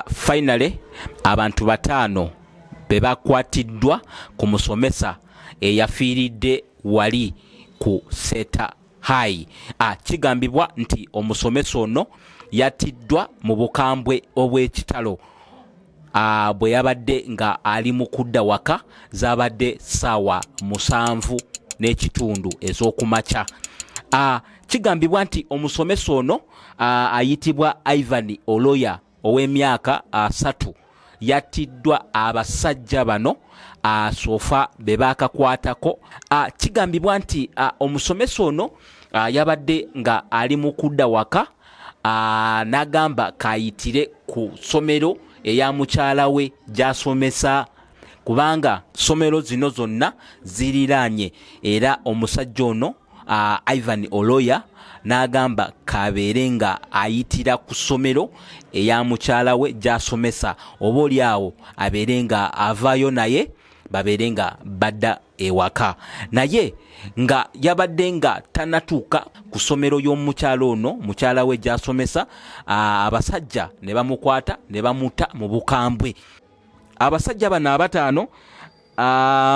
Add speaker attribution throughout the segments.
Speaker 1: Finally abantu batano bebakwatiddwa ku musomesa eyafiiridde wali ku Seta High. Kigambibwa nti omusomesa ono yatiddwa mu bukambwe obw'ekitalo bwe yabadde nga ali mu kudda waka zabadde ssaawa 7:30 ez'okumakya. Kigambibwa nti omusomesa ono ayitibwa Ivan Oloya ow'emyaka 3 yatiddwa abasajja bano sofa be bakakwatako. Kigambibwa nti omusomesa ono yabadde nga ali mu kudda waka n'agamba kayitire ku ssomero eya mukyala we gy'asomesa kubanga ssomero zino zonna ziriraanye, era omusajja ono Ivan Oloya n'agamba kabeere nga ayitira ku ssomero eya mukyala we gy'asomesa, oba oli awo abeere nga avaayo naye babeere nga badda ewaka. Naye nga yabadde nga tanatuuka ku ssomero y'omukyala ono mukyala we gy'asomesa, abasajja ne bamukwata ne bamuta mu bukambwe. Abasajja bano abataano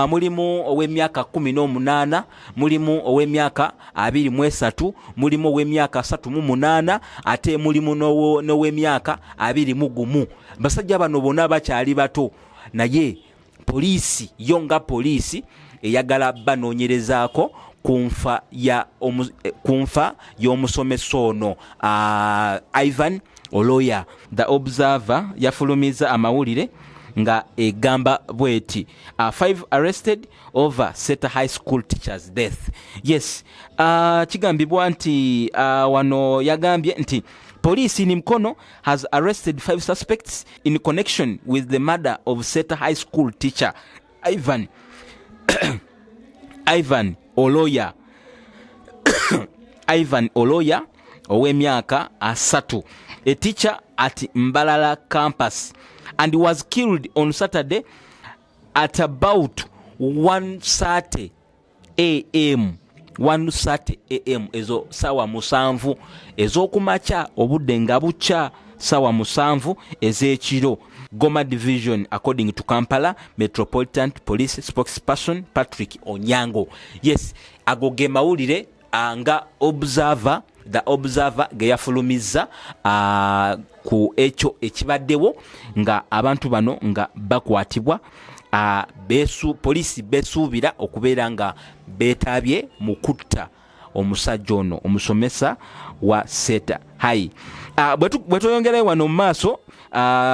Speaker 1: mulimu ow'emyaka 18, mulimu ow'emyaka 23, mulimu ow'emyaka 38 ate mulimu n'ow'emyaka 21. Basajja bano bonna bakyali bato, naye poliisi yo nga poliisi eyagala banoonyerezaako ku nfa y'omusomesa ono Ivan Oloya. The Observer yafulumiza amawulire nga egamba bweti 5 arrested over Seta High School teacher's death. Yes, kigambibwa nti wano yagambye nti police in Mkono has arrested 5 suspects in connection with the murder of Seta High School teacher Ivan Oloya Ivan Oloya ow'emyaka 3, a teacher at Mbalala campus, and was killed on Saturday at about 1:30 a.m. 1:30 a.m. ezo sawa 7 ez'okumakya obudde nga bukya sawa 7 ez'ekiro. Goma Division, according to Kampala Metropolitan Police spokesperson Patrick Onyango. Yes, agoge mawulire nga Observer, The Observer ge yafulumiza ku ekyo ekibaddewo nga abantu bano nga bakwatibwa, poliisi besuubira okubeera nga beetabye mu kutta omusajja ono omusomesa wa Seta High. Bwe tweyongerayo wano mu maaso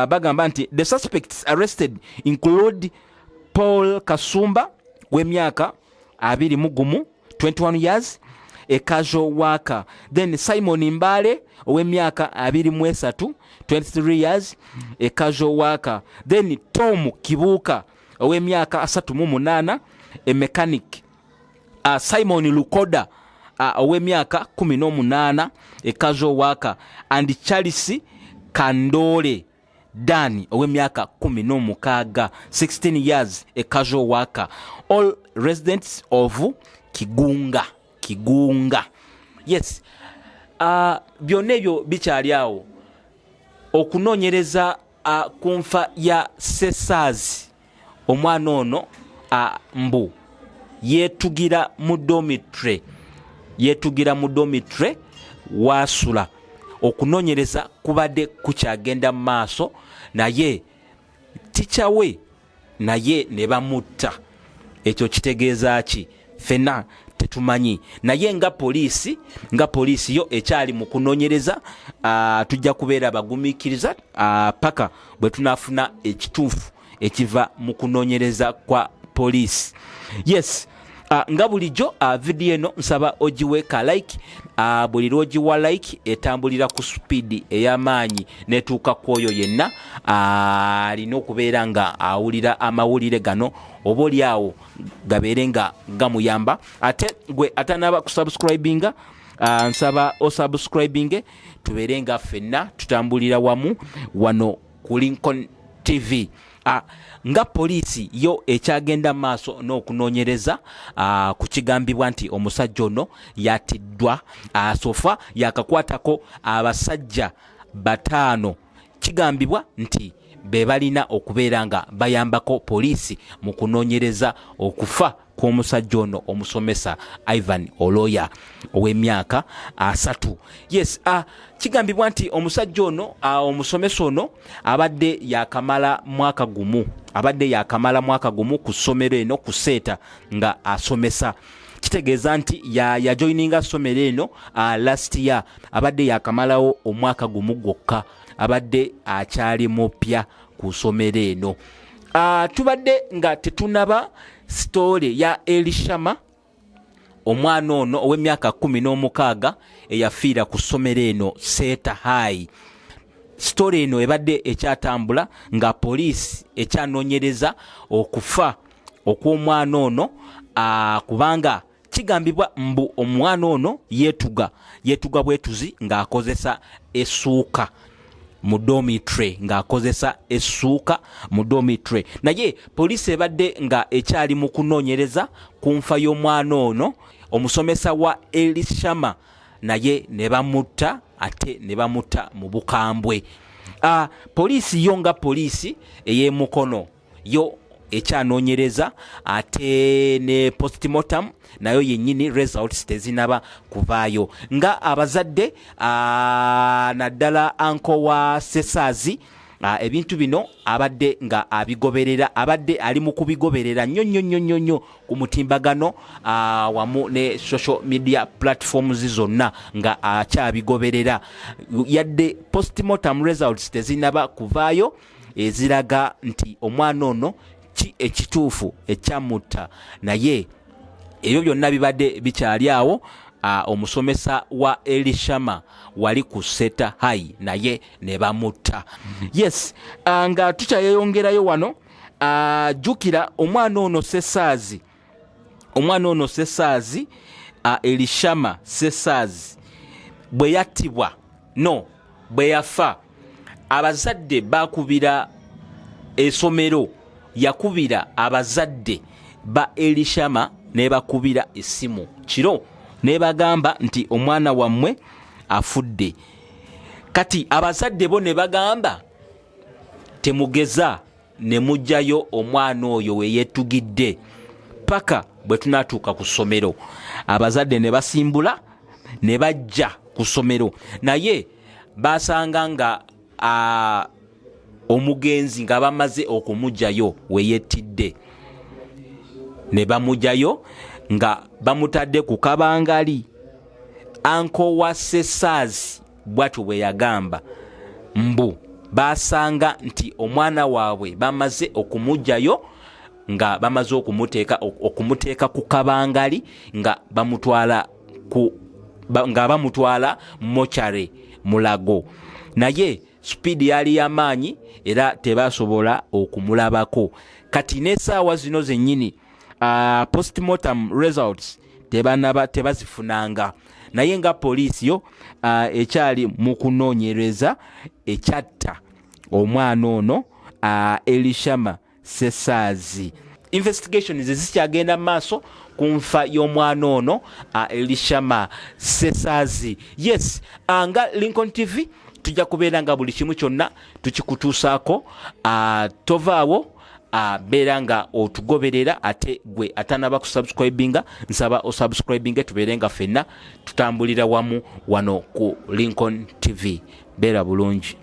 Speaker 1: bagamba nti the suspects arrested include Paul Kasumba w'emyaka 21, 21 years, a casual worker. Then Simon Mbale ow'emyaka 23, 23 years, a casual worker. Then Tom Kibuka ow'emyaka 38, a mechanic. Simon Lukoda ow'emyaka 18, a casual worker. And Charles Kandole Dani ow'emyaka 16, 16 years, a casual worker. All residents of Kigunga. Yes, byonna ebyo bikyali awo okunoonyereza ku nfa ya Sesaazi. Omwana ono mbu yeetugira mu dormitory wasula. Okunoonyereza kubadde kukyagenda mu maaso, naye tica we naye ne bamutta. Ekyo kitegeeza ki? Fena tetumanyi, naye nga poliisi yo ekyali mu kunoonyereza. Tujja kubeera bagumiikiriza paka bwe tunafuna ekituufu ekiva mu kunoonyereza kwa poliisi. Yes, nga bulijjo video eno nsaba ogiweeka like. Buli lw'ogiwa like etambulira ku speed ey'amaanyi netuuka ku oyo yenna alina okubeera nga awulira amawulire gano, oba oli awo gabeere nga gamuyamba. Ate gwe atanaba kusubscribinga nsaba osubscribinge tubeere nga ffenna tutambulira wamu wano ku Lincoln TV. Nga poliisi yo ekyagenda maaso n'okunoonyereza ku kigambibwa nti omusajja ono yatiddwa. Sofa yakakwatako abasajja 5 kigambibwa nti be balina okubeera nga bayambako poliisi mu kunoonyereza okufa kw'omusajja ono omusomesa Ivan Oloya ow'emyaka 3. Yes, kigambibwa nti omusajja ono omusomesa ono abadde yakamala mwaka gumu ku ssomero eno ku Seeta nga asomesa. Kitegeeza nti yajoininga ssomero eno last year, abadde yakamalawo omwaka gumu gwokka, abadde akyali mupya ku ssomero eno. Tubadde nga tetunaba story ya Elishama, omwana ono ow'emyaka 16 eyafiira ku ssomero eno Seeta High. Story eno ebadde ekyatambula nga poliisi ekyanoonyereza okufa okw'omwana ono, kubanga kigambibwa mbu omwana ono yeetuga bwetuzi ng'akozesa essuuka mu dormitory, naye poliisi ebadde nga ekyali mu kunoonyereza ku nfa y'omwana ono omusomesa wa Elishama, naye ne bamutta mu bukambwe. Poliisi yo nga poliisi ey'emukono yo ekyanoonyereza, ate ne postmortem nayo yennyini results tezinaba kuvaayo. Nga abazadde naddala anko wa Sesaazi, ebintu bino abadde nga abigoberera, abadde ali mu kubigoberera nnyo ku mutimbagano wamu ne social media platforms zonna nga akyabigoberera, yadde postmortem results tezinaba kuvaayo eziraga nti omwana ono ki ekituufu ekyamutta, naye ebyo byonna bibadde bikyali awo. Omusomesa wa Elishama wali ku Seeta High naye ne bamutta. Yes, nga tukyayeyongerayo wano, jjukira omwana ono Sesaazi, Elishama Sesaazi bwe yattibwa, bwe yafa, abazadde bakubira essomero, yakubira abazadde ba Elishama ne bakubira essimu kiro ne bagamba nti omwana wammwe afudde. Kati abazadde bo ne bagamba temugeza ne mujjayo omwana oyo we yeetugidde paka bwe tunaatuuka ku ssomero. Abazadde ne basimbula ne bajja ku ssomero, naye basanga nga omugenzi nga bamaze okumugjayo we yettidde. Ne bamugjayo nga bamutadde ku kabangali. Anko wa Sesaazi bwatyo bwe yagamba mbu basanga nti omwana waabwe bamaze okumugjayo nga bamaze okumuteeka ku kabangali nga bamutwala mochare Mulago, naye speed yali y'amaanyi era tebasobola okumulabako. Kati n'essaawa zino zennyini postmortem results tebazifunanga, naye nga poliisi yo ekyali mu kunoonyereza ekyatta omwana ono Elishama Sesaazi. Investigations zikyagenda maaso ku nfa y'omwana ono Elishama Sesaazi. Yes, nga Lincoln TV tujja kubeera nga buli kimu kyonna tukikutuusaako. Tovaawo, beera nga otugoberera, ate gwe atanaba kusubscribinga nsaba osubscribinge, tubeere nga ffenna tutambulira wamu wano ku Lincoln TV. Beera bulungi.